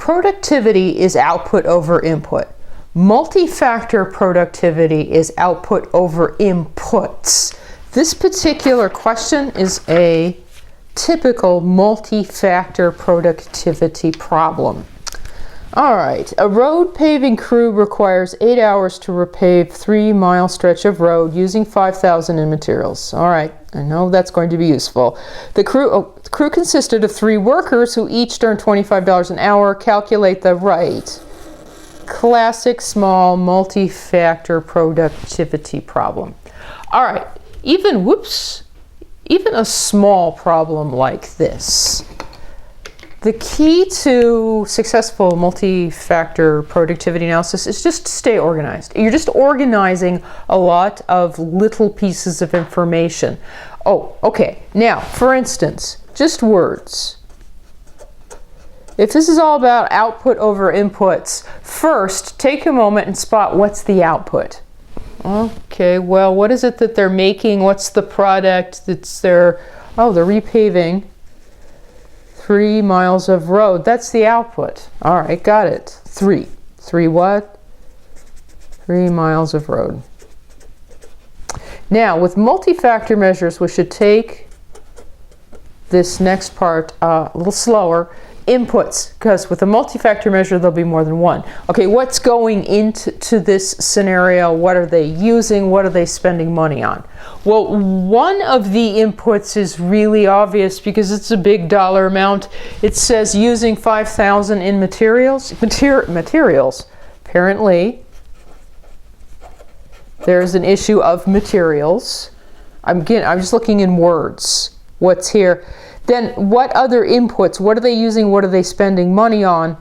Productivity is output over input. Multi-factor productivity is output over inputs. This particular question is a typical multi-factor productivity problem. All right, a road paving crew requires 8 hours to repave 3-mile stretch of road using 5,000 in materials. All right, I know that's going to be useful. The crew consisted of 3 workers who each earned $25 an hour. Calculate the right. Classic small multi-factor productivity problem. All right, even a small problem like this. The key to successful multi-factor productivity analysis is just to stay organized. You're just organizing a lot of little pieces of information. Oh, okay. Now, for instance, just words. If this is all about output over inputs, first take a moment and spot what's the output. Okay, well, what is it that they're making? What's the product that's they're repaving 3 miles of road. That's the output. All right, got it. 3 what? 3 miles of road. Now, with multi-factor measures, we should take this next part a little slower. Inputs, because with a multi-factor measure, there'll be more than one. Okay, what's going into this scenario? What are they using? What are they spending money on? Well, one of the inputs is really obvious because it's a big dollar amount. It says using 5,000 in materials. Materials. Apparently, there's an issue of materials. I'm just looking in words. What's here? Then what other inputs? What are they using? What are they spending money on?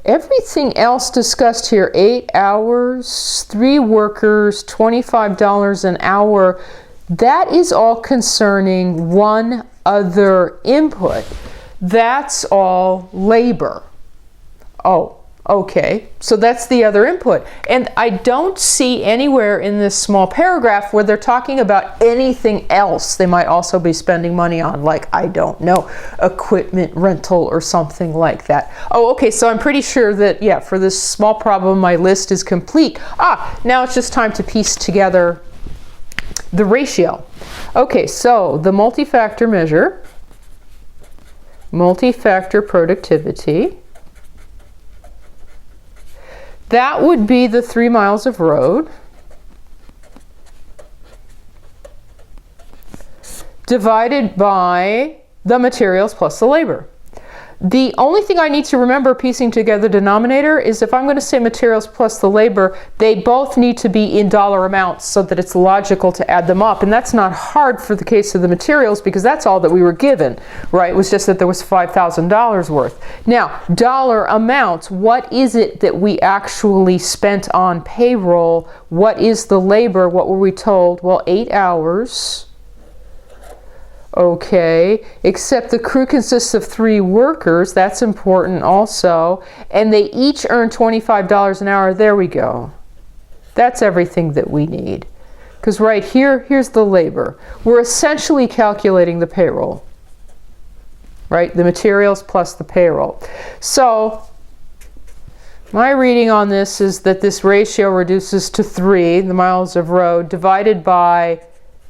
Everything else discussed here, 8 hours, 3 workers, $25 an hour, that is all concerning one other input. That's all labor. Oh, okay, so that's the other input. And I don't see anywhere in this small paragraph where they're talking about anything else they might also be spending money on, like, I don't know, equipment rental or something like that. Oh, okay, so I'm pretty sure that, yeah, for this small problem, my list is complete. Now it's just time to piece together the ratio. Okay, so the multi-factor measure, multi-factor productivity, that would be the 3 miles of road divided by the materials plus the labor. The only thing I need to remember piecing together denominator is if I'm going to say materials plus the labor, they both need to be in dollar amounts so that it's logical to add them up. And that's not hard for the case of the materials because that's all that we were given, right? It was just that there was $5,000 worth. Now, dollar amounts, what is it that we actually spent on payroll? What is the labor? What were we told? Well, 8 hours. Okay, except the crew consists of 3 workers. That's important also. And they each earn $25 an hour. There we go. That's everything that we need. Because right here, here's the labor. We're essentially calculating the payroll. Right? The materials plus the payroll. So, my reading on this is that this ratio reduces to 3, the miles of road, divided by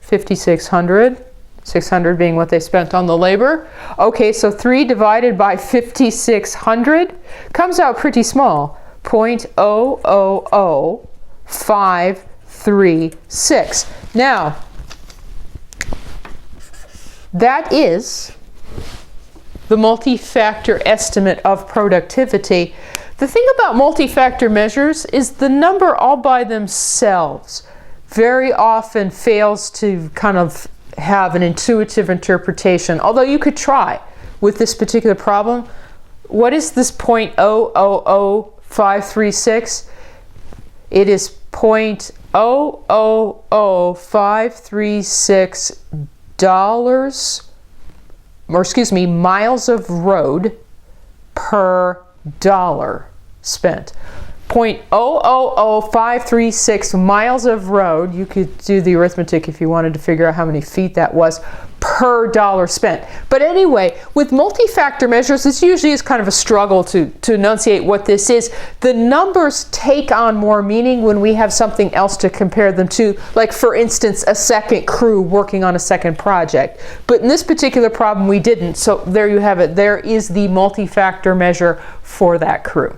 5,600. 600 being what they spent on the labor. Okay, so 3 divided by 5,600 comes out pretty small. 0.000536. Now, that is the multi-factor estimate of productivity. The thing about multi-factor measures is the number all by themselves very often fails to kind of have an intuitive interpretation, although you could try with this particular problem. What is this 0.000536? It is 0.000536 miles of road per dollar spent. 0.000536 miles of road. You could do the arithmetic if you wanted to figure out how many feet that was, per per dollar spent. But anyway, with multi-factor measures, this usually is kind of a struggle to enunciate what this is. The numbers take on more meaning when we have something else to compare them to, like for instance, a second crew working on a second project. But in this particular problem, we didn't. So there you have it. There is the multi-factor measure for that crew.